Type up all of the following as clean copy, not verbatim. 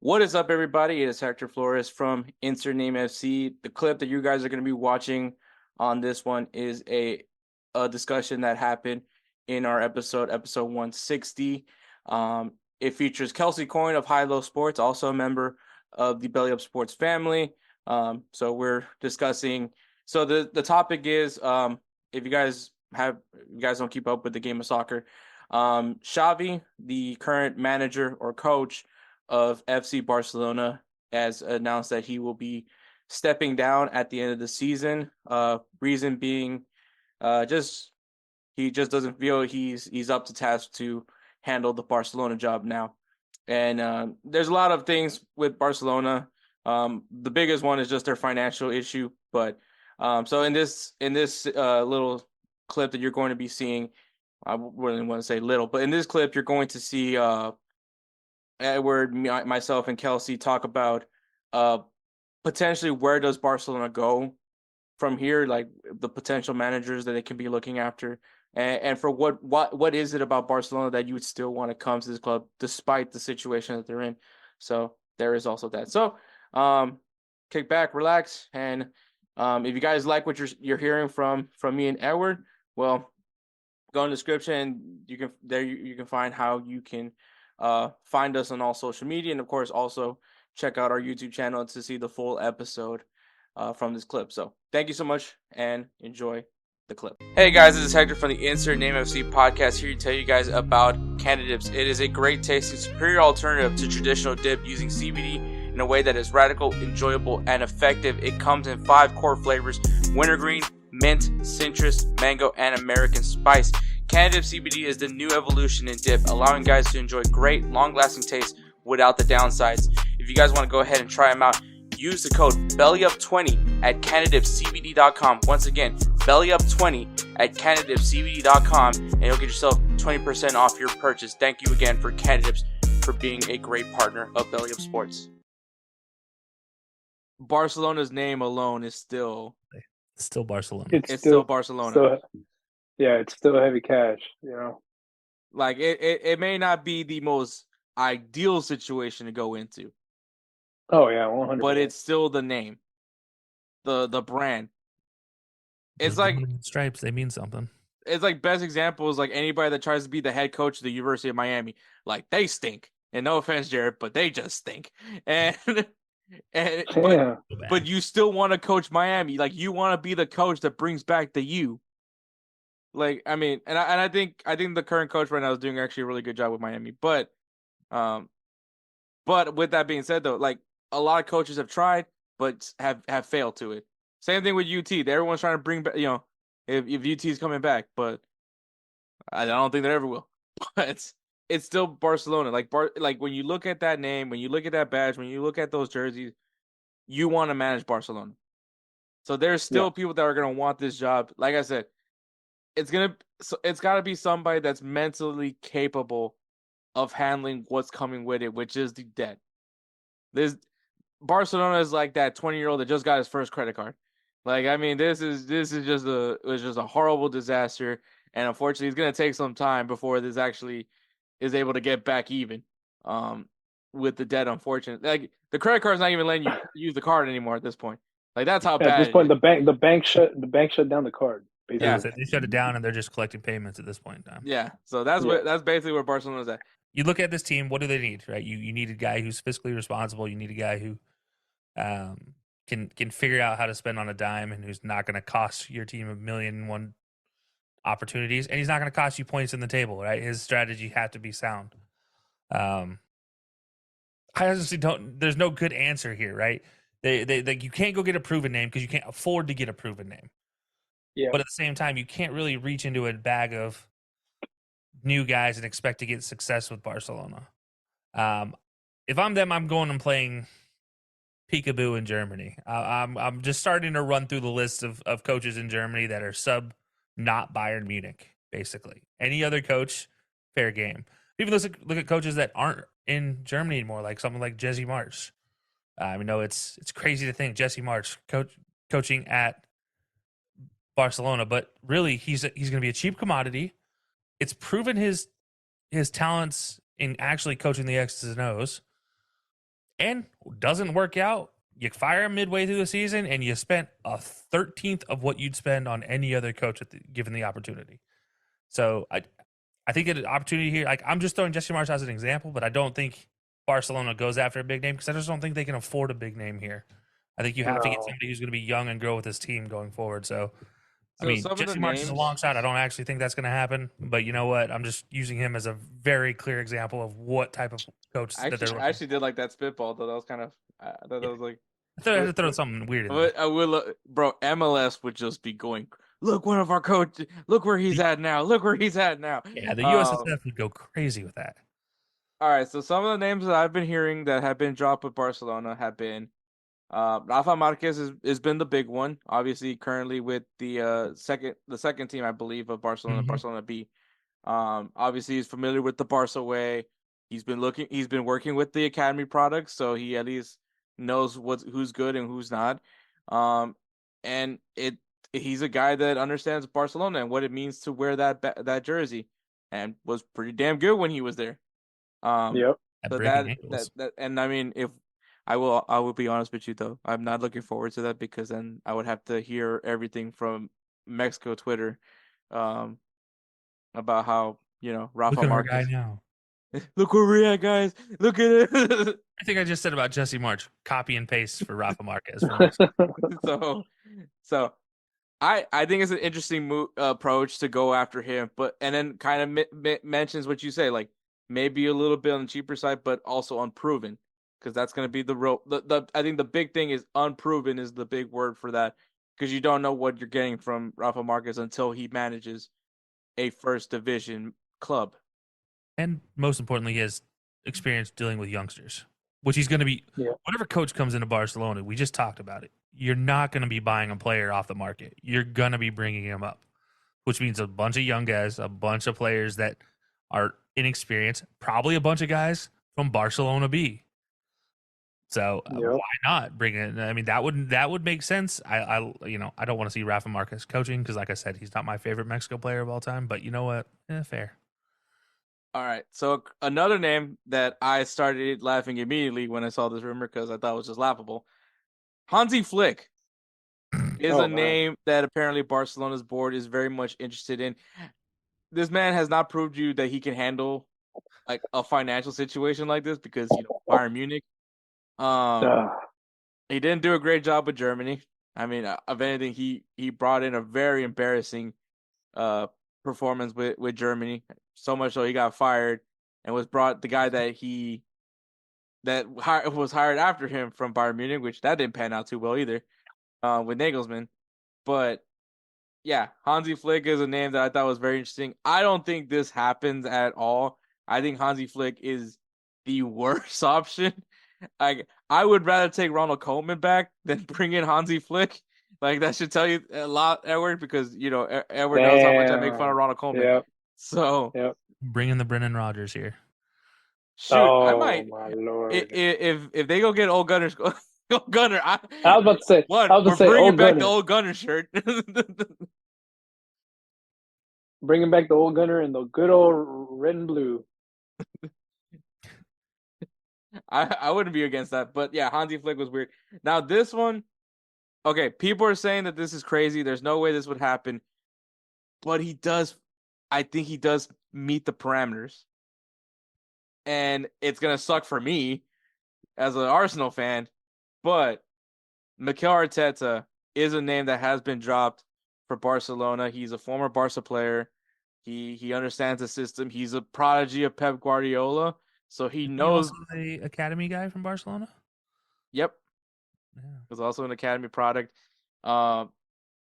What is up, everybody? It is Hector Flores from InsertName FC. The clip that you guys are going to be watching on this one is a discussion that happened in our episode 160. It features Kelcey Coin of High Low Sports, also a member of the BellyUpSports family. So we're discussing. So the topic is if you guys don't keep up with the game of soccer, Xavi, the current manager or coach of FC Barcelona, has announced that he will be stepping down at the end of the season. Reason being, he just doesn't feel he's up to task to handle the Barcelona job now. And there's a lot of things with Barcelona. The biggest one is just their financial issue. But so in this little clip that you're going to be seeing, I really want to say little, but in this clip you're going to see Edward, myself, and Kelcey talk about potentially where does Barcelona go from here, like the potential managers that they can be looking after, and for what is it about Barcelona that you would still want to come to this club despite the situation that they're in. So there is also that. So kick back, relax, and if you guys like what you're hearing from me and Edward, well, go in the description. You can find how you can find us on all social media, and of course also check out our YouTube channel to see the full episode from this clip. So thank you so much and enjoy the clip. Hey guys, this is Hector from the InsertName FC podcast, here to tell you guys about Canada Dips. It is a great tasting, superior alternative to traditional dip using CBD in a way that is radical, enjoyable, and effective. It comes in 5 core flavors: wintergreen, mint, citrus, mango, and American spice. Canada Dip CBD is the new evolution in dip, allowing guys to enjoy great, long-lasting taste without the downsides. If you guys want to go ahead and try them out, use the code BellyUp20 at CanadaDipCBD.com. Once again, BellyUp20 at CanadaDipCBD.com, and you'll get yourself 20% off your purchase. Thank you again for Canada Dips for being a great partner of BellyUpSports. Barcelona's name alone is still Barcelona. It's still Barcelona. It's still heavy cash, Like it may not be the most ideal situation to go into. Oh yeah, 100%. But it's still the name, the brand. It's like stripes; they mean something. It's like best example is like anybody that tries to be the head coach of the University of Miami. Like they stink, and no offense, Jared, but they just stink. But you still want to coach Miami. Like you want to be the coach that brings back the U. Like I mean, and I think the current coach right now is doing actually a really good job with Miami. But with that being said, though, like a lot of coaches have tried, but have failed to it. Same thing with UT. Everyone's trying to bring back, if UT is coming back, but I don't think they ever will. But it's still Barcelona. Like when you look at that name, when you look at that badge, when you look at those jerseys, you want to manage Barcelona. So there's still people that are gonna want this job. Like I said, it's got to be somebody that's mentally capable of handling what's coming with it, which is the debt. Barcelona is like that 20-year-old that just got his first credit card. Like I mean, this is just a horrible disaster, and unfortunately, it's gonna take some time before this actually is able to get back even with the debt. Unfortunately, like the credit card's not even letting you use the card anymore at this point. Like that's how bad. At this point, the bank shut down the card. Basically. Yeah, so they shut it down and they're just collecting payments at this point in time. Yeah, so that's basically where Barcelona's at. You look at this team, what do they need, right? You need a guy who's fiscally responsible. You need a guy who can figure out how to spend on a dime and who's not going to cost your team 1,000,001 opportunities, and he's not going to cost you points in the table, right? His strategy had to be sound. I honestly don't. There's no good answer here, right? They you can't go get a proven name because you can't afford to get a proven name. Yeah. But at the same time, you can't really reach into a bag of new guys and expect to get success with Barcelona. If I'm them, I'm going and playing peekaboo in Germany. I'm just starting to run through the list of coaches in Germany that are not Bayern Munich, basically. Any other coach, fair game. Even look at coaches that aren't in Germany anymore, like someone like Jesse Marsch. I know it's crazy to think Jesse Marsch coaching at Barcelona, but really he's going to be a cheap commodity. It's proven his talents in actually coaching the X's and O's. and doesn't work out, you fire him midway through the season, and you spent a 13th of what you'd spend on any other coach given the opportunity. So I think an opportunity here. Like, I'm just throwing Jesse Marsh as an example, but I don't think Barcelona goes after a big name because I just don't think they can afford a big name here. I think you have to get somebody who's going to be young and grow with this team going forward. So I mean, some of the Jesse Marsh is a long names, shot. I don't actually think that's going to happen, but you know what? I'm just using him as a very clear example of what type of coach that they're looking I actually did like that spitball though. That was kind of I thought that was like. I thought I had to throw something weird in there. But I will, bro. MLS would just be going. Look, one of our coaches. Look where he's at now. Look where he's at now. Yeah, the USSF would go crazy with that. All right. So some of the names that I've been hearing that have been dropped with Barcelona have been Rafa Marquez has been the big one. Obviously, currently with the second team, I believe, of Barcelona, Mhm. Barcelona B. Obviously, he's familiar with the Barca way. He's been working with the academy products, so he at least knows who's good and who's not. And he's a guy that understands Barcelona and what it means to wear that jersey, and was pretty damn good when he was there. Yep. At So breaking ankles. and I mean, if I will be honest with you though, I'm not looking forward to that because then I would have to hear everything from Mexico Twitter, um, about how Look Rafa at our guy Marquez. now. Look where we're at, guys. Look at it. I think I just said about Jesse March. Copy and paste for Rafa Marquez. so, so I think it's an interesting approach to go after him, and then kind of mentions what you say, like maybe a little bit on the cheaper side, but also unproven, because that's going to be the real. I think the big thing is unproven is the big word for that, because you don't know what you're getting from Rafa Marquez until he manages a first division club. And most importantly, he has experience dealing with youngsters, which he's going to be. Yeah. Whatever coach comes into Barcelona, we just talked about it. You're not going to be buying a player off the market. You're going to be bringing him up, which means a bunch of young guys, a bunch of players that are inexperienced, probably a bunch of guys from Barcelona B. So why not bring it? I mean, that would make sense. I don't want to see Rafa Marquez coaching because, like I said, he's not my favorite Mexico player of all time. But you know what? Fair. All right. So another name that I started laughing immediately when I saw this rumor because I thought it was just laughable. Hansi Flick is a name that apparently Barcelona's board is very much interested in. This man has not proved you that he can handle like a financial situation like this because Bayern Munich. He didn't do a great job with Germany. I mean, if anything, he brought in a very embarrassing performance with Germany. So much so he got fired and was brought the guy that was hired after him from Bayern Munich, which that didn't pan out too well either, with Nagelsmann. But yeah, Hansi Flick is a name that I thought was very interesting. I don't think this happens at all. I think Hansi Flick is the worst option. I would rather take Ronald Koeman back than bring in Hansi Flick. Like that should tell you a lot, Edward, because Edward knows how much I make fun of Ronald Koeman. Yep. So bring in the Brendan Rodgers here. Shoot, I might. My Lord. If they go get old Gunner, old Gunner. I was about to say. We're bringing back the old Gunner shirt. Bringing back the old Gunner and the good old red and blue. I wouldn't be against that, but yeah, Hansi Flick was weird. Now this one, okay, people are saying that this is crazy. There's no way this would happen, but he does. I think he does meet the parameters, and it's gonna suck for me as an Arsenal fan. But Mikel Arteta is a name that has been dropped for Barcelona. He's a former Barca player. He understands the system. He's a prodigy of Pep Guardiola. So he knows. The academy guy from Barcelona. Yep, yeah. Was also an academy product.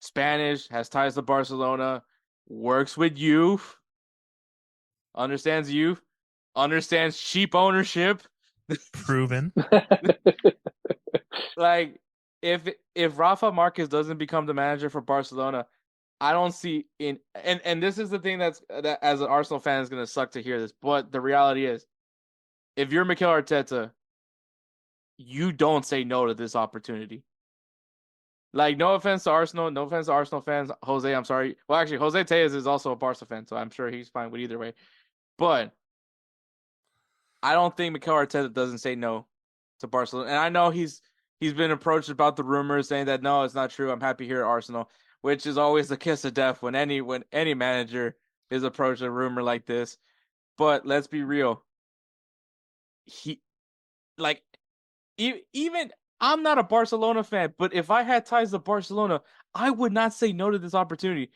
Spanish, has ties to Barcelona, works with youth, understands cheap ownership. Proven. Like if Rafa Marquez doesn't become the manager for Barcelona, I don't see and this is the thing that as an Arsenal fan is gonna suck to hear this, but the reality is, if you're Mikel Arteta, you don't say no to this opportunity. Like, no offense to Arsenal, no offense to Arsenal fans. Jose, I'm sorry. Well, actually, Jose Tejas is also a Barca fan, so I'm sure he's fine with either way. But I don't think Mikel Arteta doesn't say no to Barcelona. And I know he's been approached about the rumors saying that no, it's not true. I'm happy here at Arsenal, which is always the kiss of death when any manager is approached a rumor like this. But let's be real. He like even I'm not a Barcelona fan, but if I had ties to Barcelona, I would not say no to this opportunity.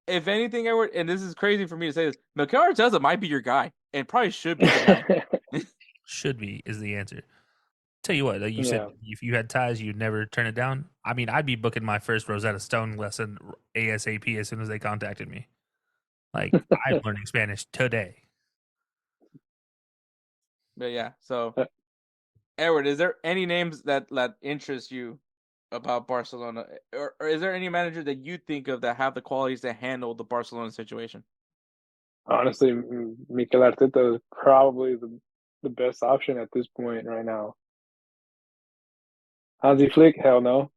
If anything, Edward, and this is crazy for me to say this, Mikel Arteta might be your guy, and probably should be the guy. Should be is the answer. Tell you what, like you said, if you had ties, you'd never turn it down. I mean, I'd be booking my first Rosetta Stone lesson ASAP as soon as they contacted me. Like, I'm learning Spanish today. But yeah, so Edward, is there any names that interest you about Barcelona, or is there any manager that you think of that have the qualities to handle the Barcelona situation? Honestly, Mikel Arteta is probably the best option at this point right now. Hansi Flick, hell no.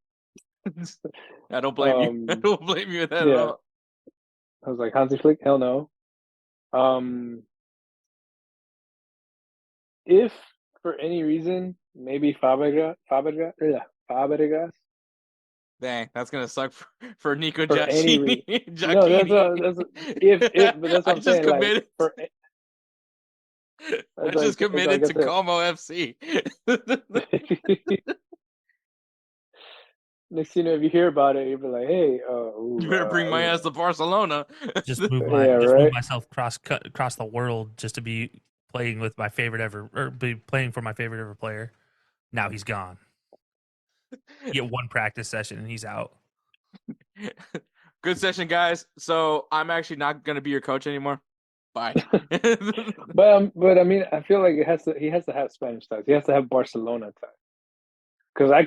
I don't blame you. I don't blame you with that at all. I was like, Hansi Flick, hell no. If for any reason, maybe Fabregas. Dang, that's gonna suck for Nico For any Giacchini. No, that's but that's what I'm saying. Committed. I just committed to Como FC. Next thing you know, if you hear about it, you'll be like, "Hey, you better bring my ass to Barcelona." Just move move myself across the world just to be playing with my favorite ever, or be playing for my favorite ever player. Now he's gone. You get one practice session and he's out. Good session, guys. So I'm actually not going to be your coach anymore. Bye. but I mean, I feel like he has to have Spanish ties. He has to have Barcelona ties. Because I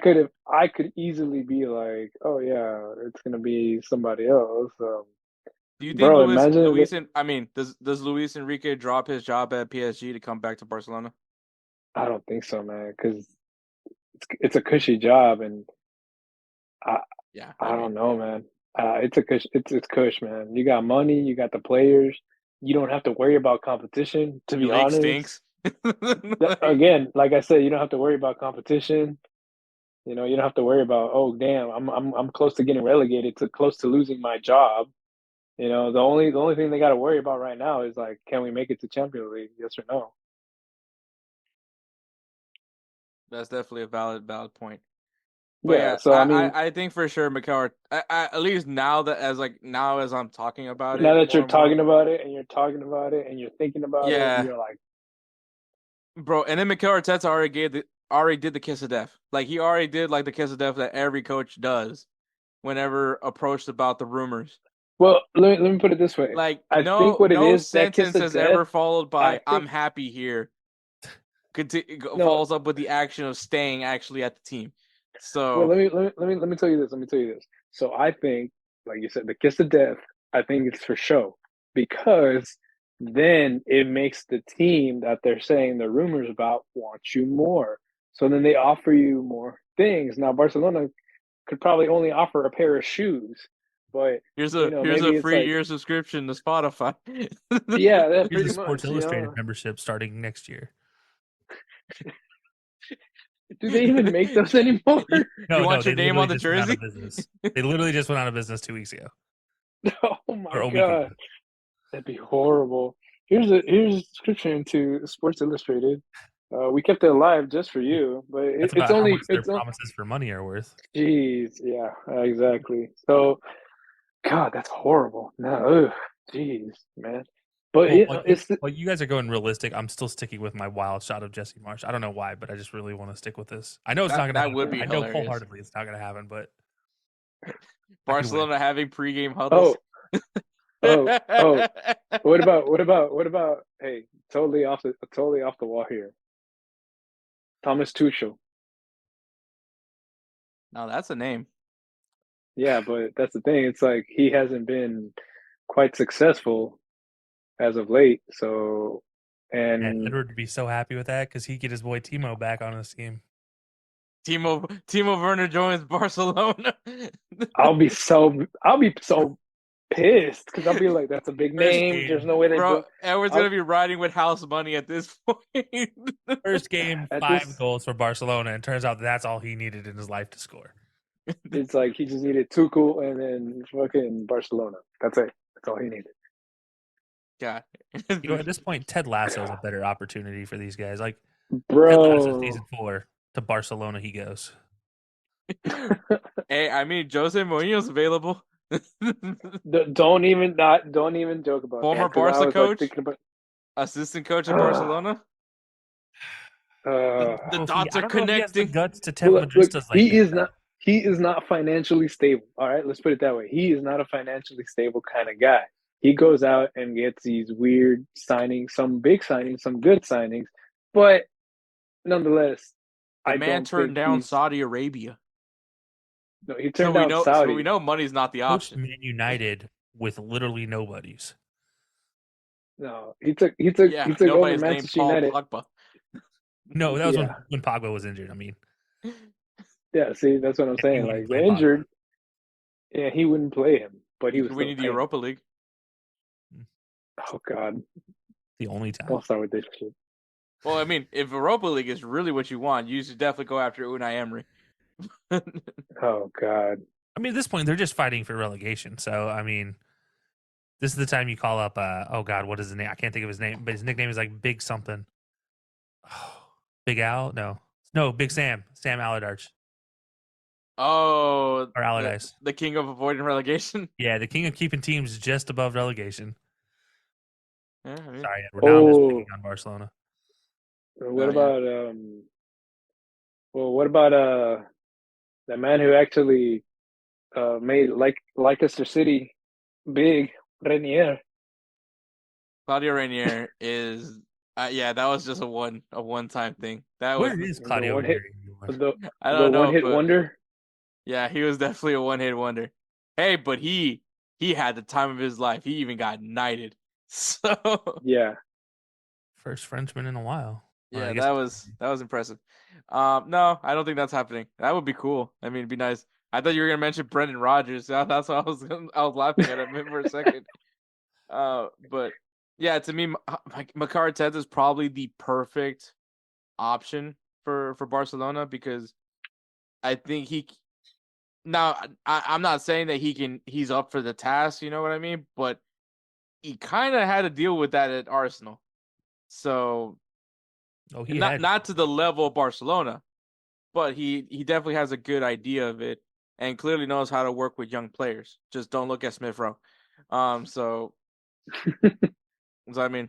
could easily be like, oh yeah, it's gonna be somebody else. Do you think does Luis Enrique drop his job at PSG to come back to Barcelona? I don't think so, man. Because it's a cushy job, and I don't know, man. It's cush, man. You got money, you got the players. You don't have to worry about competition. To be honest, stinks. Again, like I said, you don't have to worry about competition. You know, you don't have to worry about, oh damn, I'm close to getting relegated, close to losing my job. You know, the only thing they got to worry about right now is like, can we make it to Champions League? Yes or no? That's definitely a valid point. But yeah, so I think for sure, Mikel, at least now as I'm talking about it. Now that you're talking about it and you're talking about it and you're thinking about it, you're like, bro. And then Mikel Arteta already did the kiss of death. Like he already did like the kiss of death that every coach does whenever approached about the rumors. Well, let me put it this way. Like I think what it is, sentence has ever folled by "I'm happy here" follows up with the action of staying actually at the team. So well, let me tell you this. So I think, like you said, the kiss of death. I think it's for show, because then it makes the team that they're saying the rumors about want you more. So then they offer you more things. Now Barcelona could probably only offer a pair of shoes, but here's a free year subscription to Spotify. Yeah, that's here's a Sports Illustrated membership starting next year. Do they even make those anymore? No, you want your name on the jersey? They literally just went out of business 2 weeks ago. Oh my god, that'd be horrible. Here's a subscription to Sports Illustrated. We kept it alive just for you, but it's only how much their promises for money are worth. Jeez, yeah, exactly. So, God, that's horrible. No, jeez, man. But you guys are going realistic. I'm still sticking with my wild shot of Jesse Marsh. I don't know why, but I just really want to stick with this. I know it's not going to happen. Would be I hilarious. know wholeheartedly it's not going to happen, but Barcelona having pregame huddles. Oh. What about? Hey, totally off the wall here. Thomas Tuchel. Now that's a name. Yeah, but that's the thing. It's like he hasn't been quite successful as of late. So, and Edward would be so happy with that because he'd get his boy Timo back on his team. Timo Werner joins Barcelona. I'll be so pissed because I'll be like, that's a big First name. game, There's no way they Bro, do. Edward's gonna be riding with house money at this point. First game, At 5 this, goals for Barcelona, and turns out that's all he needed in his life to score. it's like he just needed Tuchel and then fucking Barcelona. That's it. That's all he needed. God. You know, at this point, Ted Lasso is a better opportunity for these guys. Like Ted Lasso Bro, season 4 to Barcelona, he goes. Hey, I mean, Jose Mourinho's available. don't even joke about Former that, 'cause I Barca was coach, like thinking about assistant coach at Barcelona. The Well, dots I are don't know if he has the connecting. guts to tell look, Madristas like that. he is not financially stable. All right, let's put it that way. He is not a financially stable kind of guy. He goes out and gets these weird signings, some big signings, some good signings, but nonetheless, The I man don't turned think down he's. Saudi Arabia. No, he So turned we down know. Saudi. So we know money's not the Coached option. Man United with literally nobodies. No, he took Yeah, over nobody's named Manchester Paul United. Pogba. No, that was Yeah. when Pogba was injured. I mean, Yeah, see, that's what I'm he saying. wouldn't Like play the Pogba. injured, yeah, he wouldn't play him, but he was We still need the paying. Europa League. Oh God, The only time. don't start with this shit. Well, I mean, if Europa League is really what you want, you should definitely go after Unai Emery. Oh God, I mean, at this point, they're just fighting for relegation. So, I mean, this is the time you call up. Oh God, what is his name? I can't think of his name, but his nickname is like Big something. Oh, Big Al? No, Big Sam. Sam Allardyce Oh, or Allardyce. the king of avoiding relegation. Yeah, the king of keeping teams just above relegation. Yeah, I mean, Sorry, Edward. Now I'm just Oh. picking on Barcelona. what yeah. about Well, what about the man who actually made Leicester City big, Renier? Claudio Ranier is, yeah, that was just a one time thing. That was, Where is The Claudio one hit, anymore? I the don't know, one hit but wonder. yeah, he was definitely a one hit wonder. Hey, but he had the time of his life. He even got knighted. So Yeah, First Frenchman in a while. Well, yeah, I guess that was impressive. No, I don't think that's happening. That would be cool. I mean, it'd be nice. I thought you were gonna mention Brendan Rodgers. That's why I was laughing at him for a second. But yeah, to me, Mikel Arteta is probably the perfect option for Barcelona because I think he. Now, I'm not saying that he's up for the task. You know what I mean? But he kind of had to deal with that at Arsenal. So he not had. not to the level of Barcelona, but he definitely has a good idea of it and clearly knows how to work with young players. Just don't look at Smith Rowe. So I mean,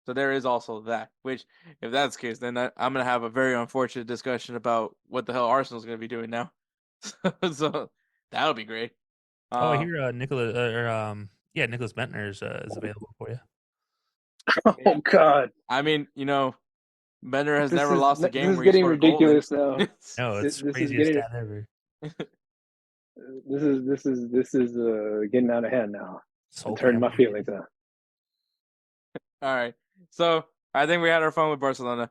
so there is also that. Which, if that's the case, then I'm gonna have a very unfortunate discussion about what the hell Arsenal's gonna be doing now. So that'll be great. I hear Nicholas Nicholas Bentner is available for you. Oh God, I mean, Bender has this never lost a game is where he getting scored a goal in. ridiculous now. No, it's This is craziest getting stat ever. this is getting out of hand now. Soul It's hurting my family. feelings now. All right. So I think we had our fun with Barcelona.